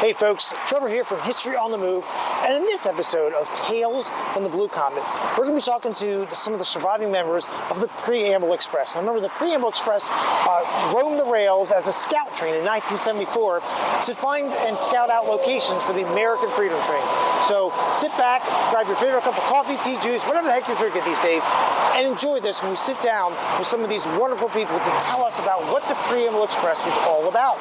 Hey folks, Trevor here from History on the Move, and in this episode of Tales from the Blue Comet, we're going to be talking to some of the surviving members of the Preamble Express. Now remember, the Preamble Express roamed the rails as a scout train in 1974 to find and scout out locations for the American Freedom Train. So sit back, grab your favorite cup of coffee, tea, juice, whatever the heck you're drinking these days, and enjoy this when we sit down with some of these wonderful people to tell us about what the Preamble Express was all about.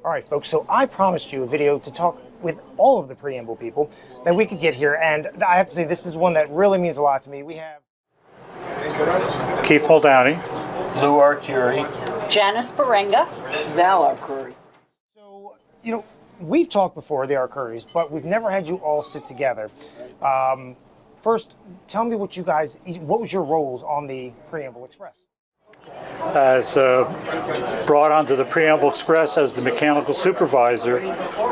All right, folks, so I promised you a video to talk with all of the Preamble people that we could get here, and I have to say this is one that really means a lot to me. We have Keith Muldowney, Louis Arcuri, Janis Burenga, Valerie and Louis Arcuri. So, we've talked before, the Arcuris, but we've never had you all sit together. First, tell me what was your roles on the Preamble Express? as brought onto the Preamble Express as the mechanical supervisor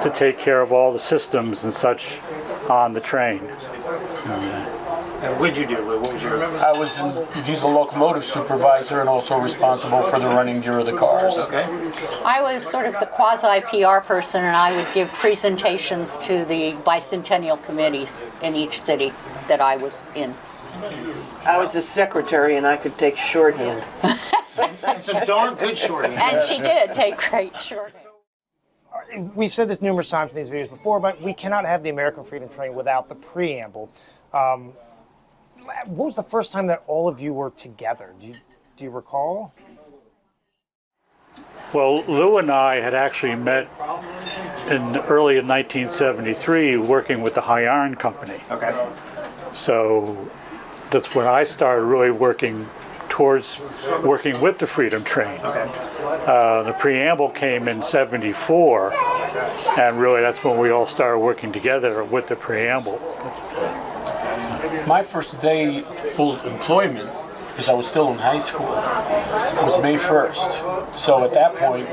to take care of all the systems and such on the train. And what did you do? What was your... I was the diesel locomotive supervisor and also responsible for the running gear of the cars. Okay. I was sort of the quasi-PR person, and I would give presentations to the bicentennial committees in each city that I was in. I was the secretary, and I could take shorthand. It's a darn good shorthand. And she did take great shorthand. We've said this numerous times in these videos before, but we cannot have the American Freedom Train without the Preamble. What was the first time that all of you were together? Do you recall? Well, Lou and I had actually met early in 1973 working with the High Iron Company. Okay. So that's when I started really working towards working with the Freedom Train. Okay. The Preamble came in '74, and really that's when we all started working together with the Preamble. My first day full employment, because I was still in high school, was May 1st. So at that point,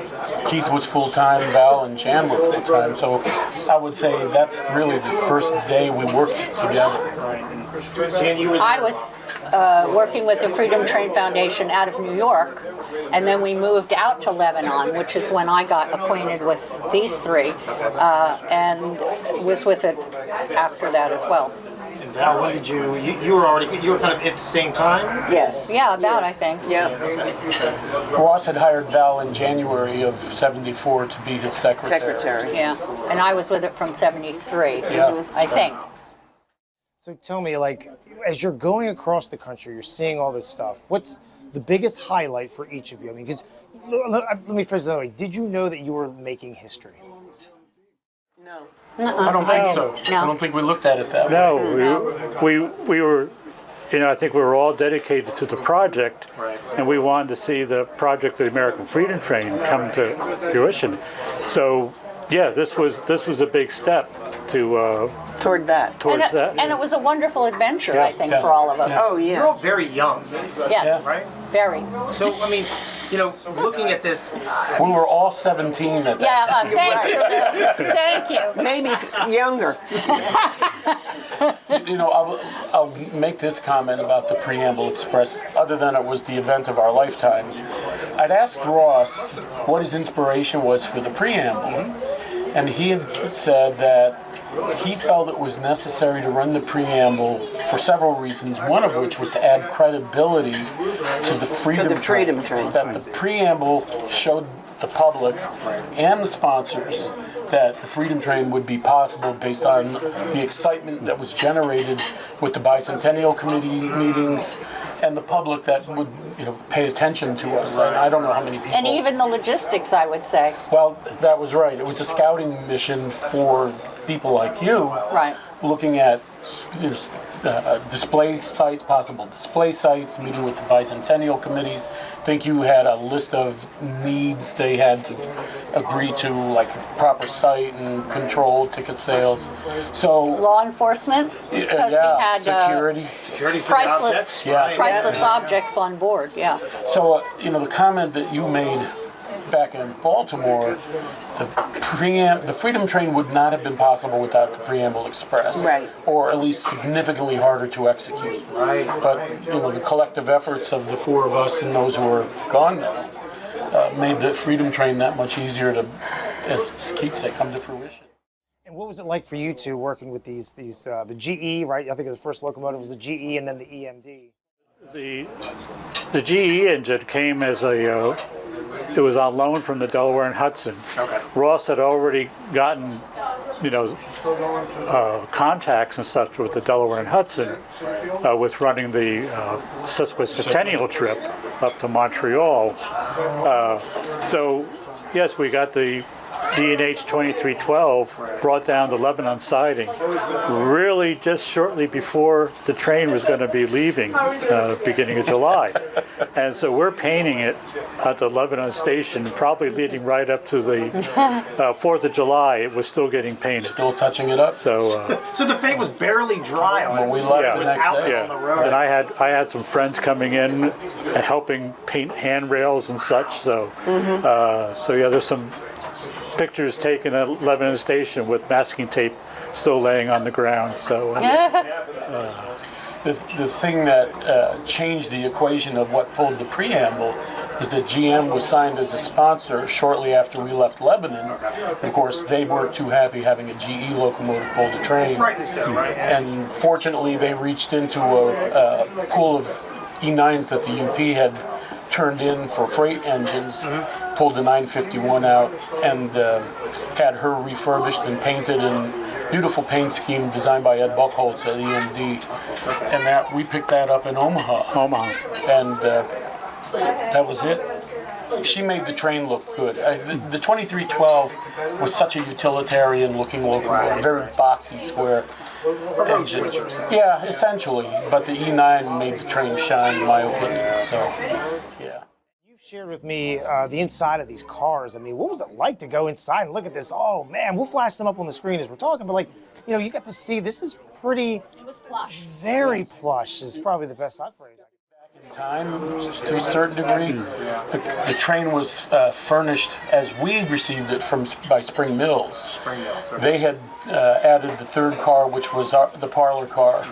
Keith was full-time, Val and Jan were full-time. So I would say that's really the first day we worked together. Jan, you were there. I was working with the Freedom Train Foundation out of New York, and then we moved out to Lebanon, which is when I got acquainted with these three, and was with it after that as well. And Val, when did you were kind of at the same time? Yes. Yeah, about, I think. Yeah. Ross had hired Val in January of '74 to be his secretary. Yeah, and I was with it from '73, Yeah. I think. So tell me, as you're going across the country, you're seeing all this stuff. What's the biggest highlight for each of you? I mean, because let me phrase it that way. Did you know that you were making history? No. I don't think so. No. I don't think we looked at it that way. No, we were, I think we were all dedicated to the project, Right. and we wanted to see the project of the American Freedom Train come to fruition. So, yeah, this was a big step to Toward that. towards And that. it was a wonderful adventure, Yeah. I think, Yeah. for all of us. Oh, You're yeah. all very young, Yes, right? very. So, I mean, looking at this, We were all 17 at that Yeah, time. thank you, Lou. Thank you. Maybe younger. I'll make this comment about the Preamble Express, other than it was the event of our lifetime. I'd asked Ross what his inspiration was for the Preamble, and he had said that he felt it was necessary to run the Preamble for several reasons, one of which was to add credibility to the Freedom Train. That the Preamble showed the public and the sponsors that the Freedom Train would be possible based on the excitement that was generated with the Bicentennial Committee meetings and the public that would pay attention to us. And I don't know how many people... And even the logistics, I would say. Well, that was right. It was a scouting mission for people like you, Right. looking at display sites, possible display sites, meeting with the bicentennial committees. I think you had a list of needs they had to agree to, like a proper site and control ticket sales. So Law enforcement, because we had security. Security for the priceless, objects. Yeah. priceless objects on board. Yeah. So the comment that you made back in Baltimore, the Freedom Train would not have been possible without the Preamble Express, Right. or at least significantly harder to execute. Right. But the collective efforts of the four of us and those who are gone now made the Freedom Train that much easier to, as Keith said, come to fruition. And what was it like for you two working with these the GE, right? I think the first locomotive was the GE and then the EMD. The GE engine came as it was on loan from the Delaware and Hudson. Okay. Ross had already gotten, contacts and such with the Delaware and Hudson with running the sesquicentennial trip up to Montreal. So, yes, we got the D&H 2312 brought down to Lebanon siding really just shortly before the train was going to be leaving, beginning of July. And so we're painting it at the Lebanon station, probably leading right up to the 4th of July. It was still getting painted. Still touching it up. So So the paint was barely dry on when it. we left Yeah. the It was next out day. on the road. and I had some friends coming in and helping paint handrails and such. So so yeah, there's some pictures taken at Lebanon Station with masking tape still laying on the ground. So The thing that changed the equation of what pulled the Preamble is that GM was signed as a sponsor shortly after we left Lebanon. Of course, they weren't too happy having a GE locomotive pull the train. Rightly so, right? And fortunately, they reached into a pool of E9s that the UP had turned in for freight engines, pulled the 951 out, and had her refurbished and painted in beautiful paint scheme designed by Ed Buchholz at EMD. And that we picked that up in Omaha. And that was it. She made the train look good. The 2312 was such a utilitarian-looking locomotive, very boxy, square engine. Yeah, essentially. But the E9 made the train shine, in my opinion. So, yeah. You've shared with me the inside of these cars. I mean, what was it like to go inside and look at this? Oh man, we'll flash them up on the screen as we're talking. But you got to see this is pretty. It was plush. Very plush is probably the best I've phrased. Time to a certain degree. The train was furnished as we received it by Spring Mills. They had added the third car, which was the parlor car.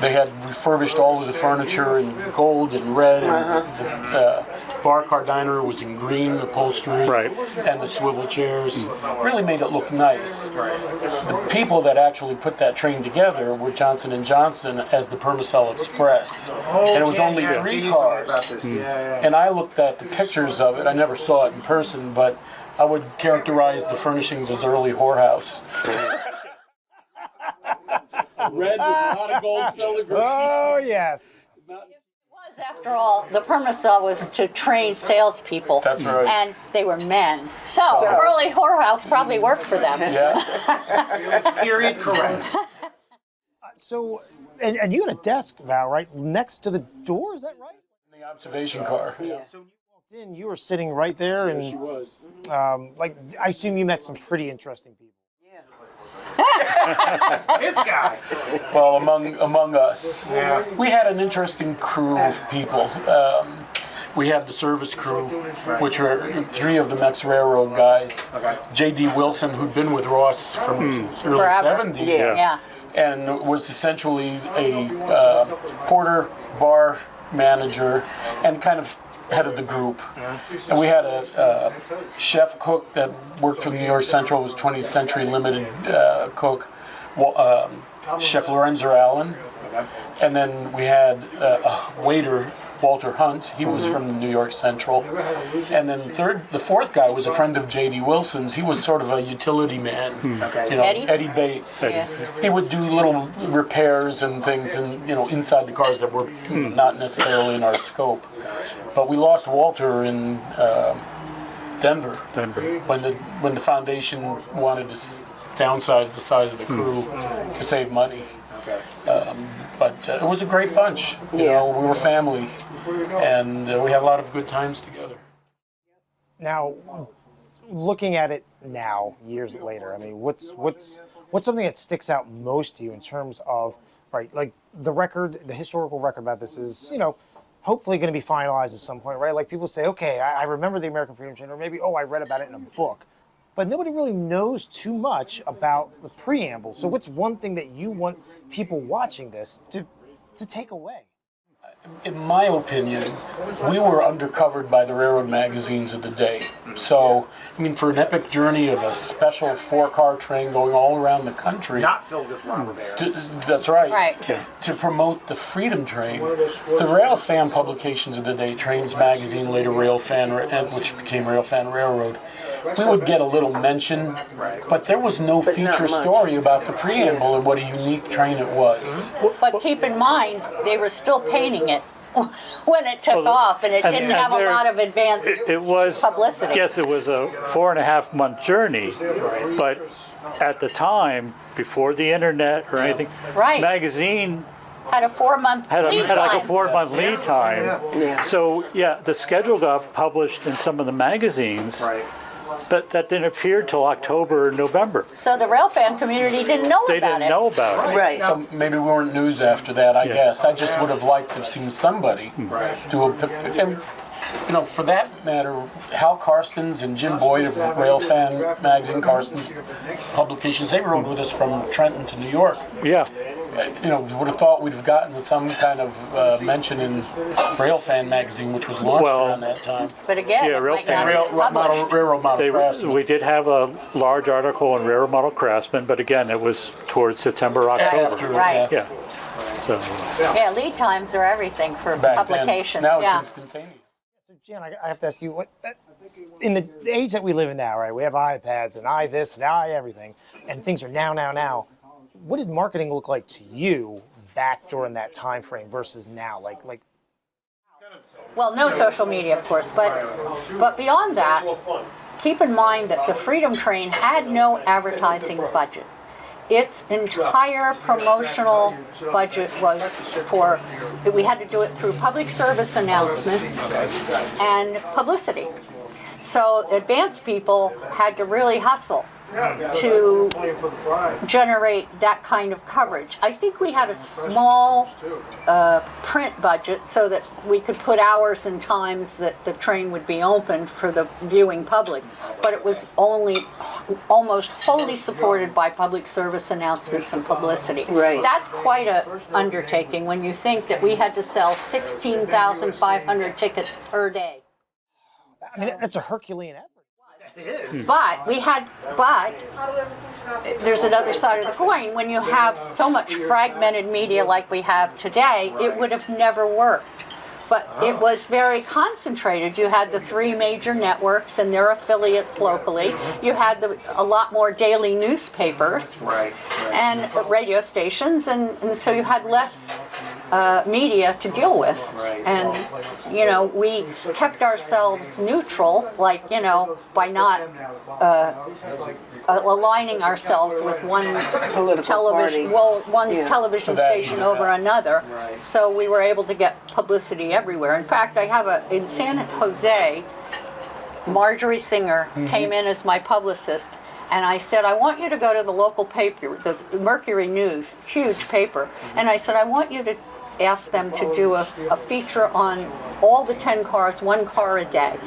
They had refurbished all of the furniture in gold and red, and the bar car diner was in green upholstery, Right. and the swivel chairs really made it look nice. The people that actually put that train together were Johnson & Johnson as the Permacell Express, and it was only 3 cars. And I looked at the pictures of it. I never saw it in person, but I would characterize the furnishings as early whorehouse. Red with a lot of gold filigree. Oh yes. Was, after all, the Permacell was to train salespeople. That's right. And they were men. So early whorehouse probably worked for them. Yeah. Period. Correct. So, and you had a desk, Val, right next to the door. Is that right? The observation car. Yeah. So when you walked in, you were sitting right there, and She was. I assume you met some pretty interesting people. This guy. Well, among us, we had an interesting crew of people. We had the service crew, which were 3 of the Mex Railroad guys. J.D. Wilson, who'd been with Ross from the early Forever. 70s. Yeah. And was essentially a porter, bar manager, and kind of head of the group. And we had a chef cook that worked for New York Central, was 20th Century Limited cook, Chef Lorenzo Allen. And then we had a waiter, Walter Hunt. He was from the New York Central. And then the fourth guy was a friend of J.D. Wilson's. He was sort of a utility man. Eddie? Bates. Yeah. He would do little repairs and things, and inside the cars that were not necessarily in our scope. But we lost Walter in Denver. When the foundation wanted to downsize the size of the crew to save money. But it was a great bunch. You know, we were family, and we had a lot of good times together. Now, looking at it now, years later, I mean, what's something that sticks out most to you in terms of, right, like the record, the historical record about this is, you know, hopefully going to be finalized at some point, right? Like people say, okay, I remember the American Freedom Train, or maybe, oh, I read about it in a book. But nobody really knows too much about the preamble. So what's one thing that you want people watching this to take away? In my opinion, we were undercovered by the railroad magazines of the day. So, I mean, for an epic journey of a special 4-car train going all around the country. Not filled with robber barons. That's right. Right. Yeah. To promote the Freedom Train, the Rail Fan publications of the day, Trains Magazine, later Rail Fan, which became Rail Fan Railroad, we would get a little mention, but there was no feature story about the preamble and what a unique train it was. But keep in mind, they were still painting it when it took off, and it didn't have a lot of advanced it was publicity. Yes, it was a 4.5-month journey, but at the time, before the internet or anything, Right. magazine had a 4-month had lead like a time. 4-month lead time. Yeah. So yeah, the schedule got published in some of the magazines, but that didn't appear till October or November. So the rail fan community didn't know They about didn't it. know about it. Right. So maybe we weren't news after that, I guess. I just would have liked to have seen somebody do a... And, you know, for that matter, Hal Karstens and Jim Boyd of Rail Fan Magazine, Karstens Publications, they rode with us from Trenton to New York. Yeah. You know, would have thought we'd have gotten some kind of mention in Rail Fan Magazine, which was launched around that time. But again, Yeah, it Rail might Fan- not be published. Railroad Model Craftsman. We did have a large article in Railroad Model Craftsman, but again, it was towards September, October. After, Right. Yeah. So Yeah, lead times are everything for back publication. then. Now Yeah. it's instantaneous. So Jan, I have to ask you, what in the age that we live in now, right? We have iPads and this and everything, and things are now. What did marketing look like to you back during that time frame versus now? Like. Well, no social media, of course, but beyond that, keep in mind that the Freedom Train had no advertising budget. Its entire promotional budget was for, we had to do it through public service announcements and publicity. So advanced people had to really hustle to generate that kind of coverage. I think we had a small print budget so that we could put hours and times that the train would be opened for the viewing public, but it was only almost wholly supported by public service announcements and publicity. Right. That's quite an undertaking when you think that we had to sell 16,500 tickets per day. I mean, that's a Herculean effort. But there's another side of the coin. When you have so much fragmented media like we have today, it would have never worked. But it was very concentrated. You had the 3 major networks and their affiliates locally. You had a lot more daily newspapers and radio stations, and so you had less media to deal with. And, you know, we kept ourselves neutral, like, you know, by not aligning ourselves with one television, television station over another. So we were able to get publicity everywhere. In fact, I have in San Jose, Marjorie Singer came in as my publicist, and I said, I want you to go to the local paper, the Mercury News, huge paper, and I said, I want you to ask them to do a feature on all the 10 cars, 1 car a day.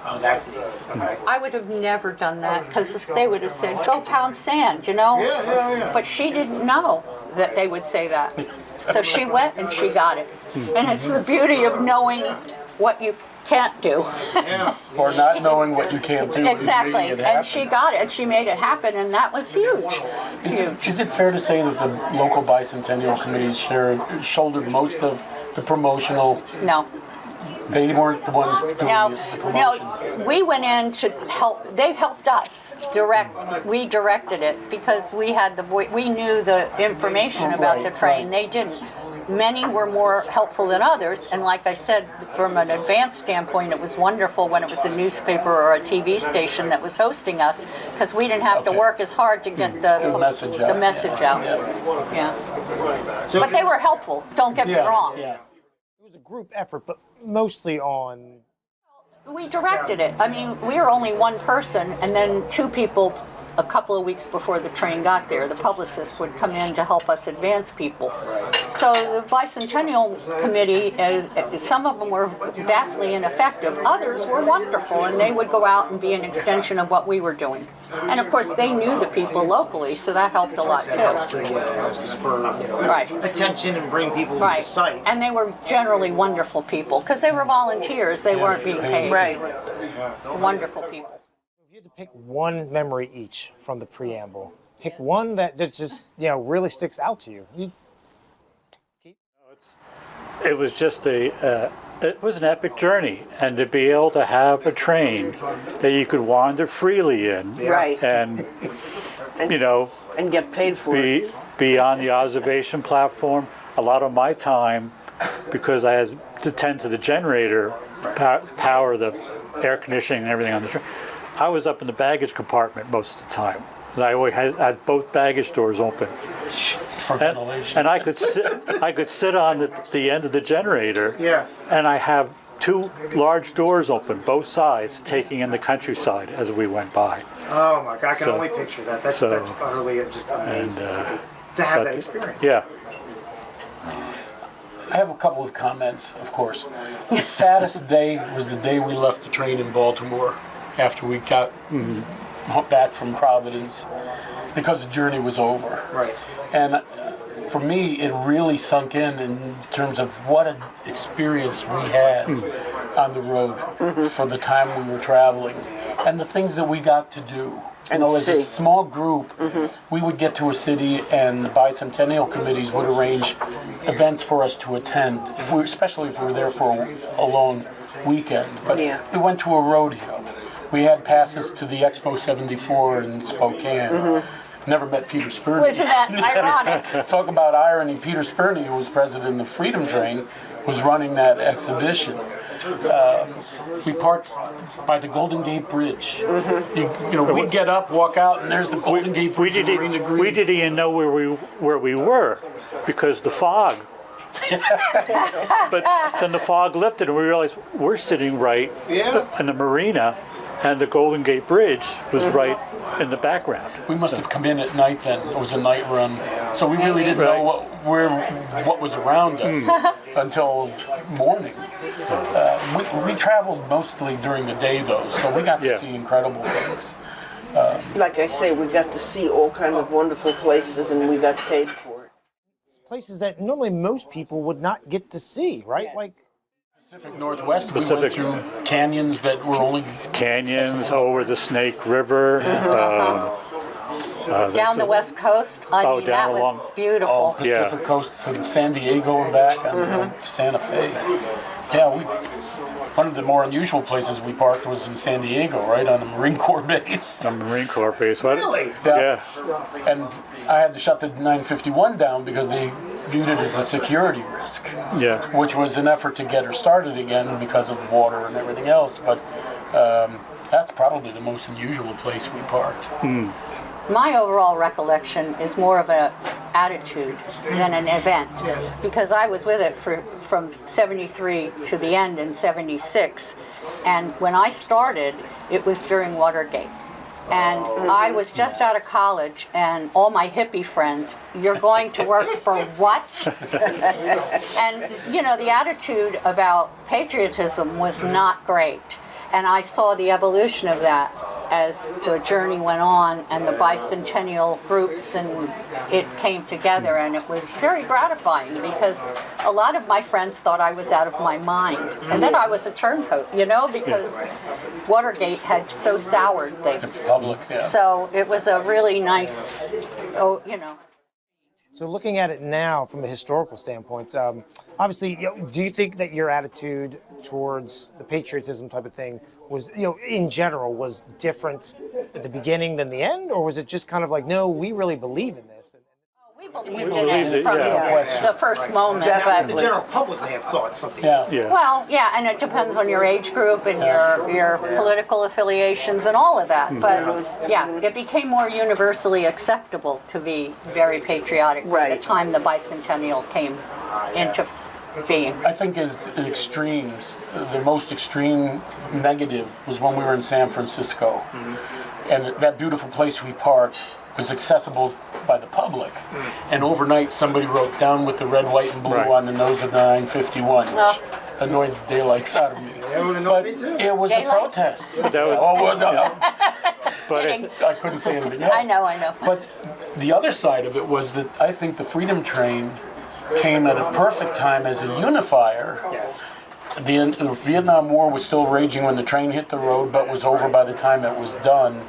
Oh, that's neat. Okay. I would have never done that because they would have said, go pound sand, you know? But she didn't know that they would say that. So she went and she got it. And it's the beauty of knowing what you can't do. Or not knowing what you can't do. Exactly. Making it And happen. she got it, and she made it happen, and that was huge. Is it fair to say that the local bicentennial committees shouldered most of the promotional? No. They weren't the ones doing the promotion. No, we went in to help. They helped us direct. We directed it because we had the voice. We knew the information about the train. They didn't. Many were more helpful than others, and like I said, from an advanced standpoint, it was wonderful when it was a newspaper or a TV station that was hosting us, because we didn't have to work as hard to get the message out. Yeah. So But they were helpful, don't get me wrong. Yeah. It was a group effort, but mostly on. We directed it. I mean, we were only one person, and then two people a couple of weeks before the train got there. The publicist would come in to help us advance people. So the Bicentennial Committee, some of them were vastly ineffective. Others were wonderful, and they would go out and be an extension of what we were doing. And of course, they knew the people locally, so that helped a lot too. To spur Right. attention and bring people to the Right. site. And they were generally wonderful people, because they were volunteers. They weren't being paid. Right. They were wonderful people. If you had to pick one memory each from the preamble, pick one that just really sticks out to you. It was just it was an epic journey, and to be able to have a train that you could wander freely in, Right. and And get paid for it. be on the observation platform. A lot of my time, because I had to tend to the generator, power the air conditioning and everything on the train, I was up in the baggage compartment most of the time. I always had both baggage doors open. For ventilation. And I could sit on the end of the generator. Yeah. And I have two large doors open, both sides, taking in the countryside as we went by. Oh my God, I can So- only picture that. That's so- utterly just amazing And, to have but- that experience. Yeah. I have a couple of comments, of course. The saddest day was the day we left the train in Baltimore after we got back from Providence, because the journey was over. Right. And for me, it really sunk in terms of what an experience we had on the road for the time we were traveling, and the things that we got to do. And As a see. small group, we would get to a city, and the bicentennial committees would arrange events for us to attend, especially if we were there for a long weekend. But Yeah. we went to a rodeo. We had passes to the Expo 74 in Spokane. Never met Peter Spurney. Wasn't that ironic? Talk about irony. Peter Spurney, who was president of Freedom Train, was running that exhibition. We parked by the Golden Gate Bridge. We'd get up, walk out, and there's the Golden Gate We Bridge. didn't even know where we were because the fog. But then the fog lifted, and we realized we're sitting right in the marina, and the Golden Gate Bridge was right in the background. We must have come in at night then. It was a night run. So we really didn't know what was around us until morning. We traveled mostly during the day, though, so we got to see incredible things. Like I say, we got to see all kinds of wonderful places, and we got paid for it. Places that normally most people would not get to see, right? Yes. Like Pacific Northwest, we went through canyons that were only Canyons over the Snake River. Down the West Coast. I mean, down that was along- beautiful. Pacific Coast from San Diego and back on Santa Fe. Yeah, one of the more unusual places we parked was in San Diego, right on the Marine Corps base. The Marine Corps base. What? Really? Yeah. And I had to shut the 951 down because they viewed it as a security risk, Yeah. which was an effort to get her started again because of water and everything else. But that's probably the most unusual place we parked. My overall recollection is more of an attitude than an event, because I was with it from 73 to the end in 76, and when I started, it was during Watergate. And I was just out of college, and all my hippie friends, you're going to work for what? And, the attitude about patriotism was not great. And I saw the evolution of that as the journey went on, and the bicentennial groups, and it came together, and it was very gratifying, because a lot of my friends thought I was out of my mind, and then I was a turncoat, because Watergate had so soured things. Public, yeah. So it was a really nice, So looking at it now from a historical standpoint, obviously, do you think that your attitude towards the patriotism type of thing was, in general, was different at the beginning than the end, or was it just kind of like, no, we really believe in this? we People We believed believed in it, it from yeah. the first moment. The Definitely. general public may have thought something. Yeah. Yeah. Well, yeah, and it depends on your age group and your political affiliations and all of that. But yeah, it became more universally acceptable to be very patriotic by the Right. time the bicentennial came into being. I think as extremes, the most extreme negative was when we were in San Francisco. And that beautiful place we parked was accessible by the public. And overnight, somebody wrote "down with the red, white, and blue" Right. on the nose of the 951, which Oh. annoyed the daylights out of me. would annoy But me too. it was a Daylights? protest. That was- Oh, well, no, But Kidding. I couldn't say anything else. I know. But the other side of it was that I think the Freedom Train came at a perfect time as a unifier. Yes. The Vietnam War was still raging when the train hit the road, but was over by the time it was done.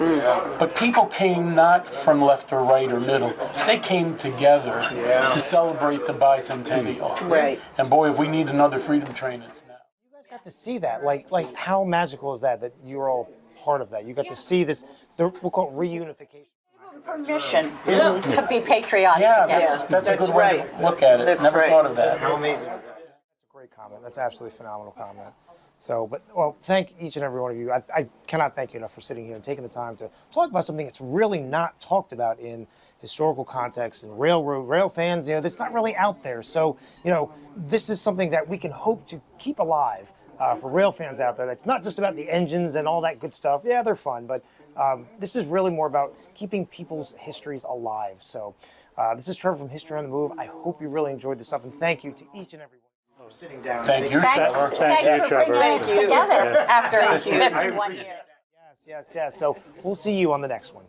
But people came not from left or right or middle. They came together to celebrate the bicentennial. Right. And boy, if we need another Freedom Train, it's now. You guys got to see that. Like how magical is that you were all part of that? You got to see this, we'll call it reunification. Permission to be patriotic Yeah, again. that's a That's good way right. to look at it. That's Never right. thought of that. How amazing is that? That's a great comment. That's absolutely phenomenal comment. So, well, thank each and every one of you. I cannot thank you enough for sitting here and taking the time to talk about something that's really not talked about in historical context and rail fans, that's not really out there. So, this is something that we can hope to keep alive for rail fans out there. That's not just about the engines and all that good stuff. Yeah, they're fun, but this is really more about keeping people's histories alive. So, this is Trevor from History on the Move. I hope you really enjoyed this stuff, and thank you to each and every one for sitting down. Thank you, Thanks, Trevor. Thank you, thanks for bringing Trevor. us together after 51 years. Yes. So, we'll see you on the next one.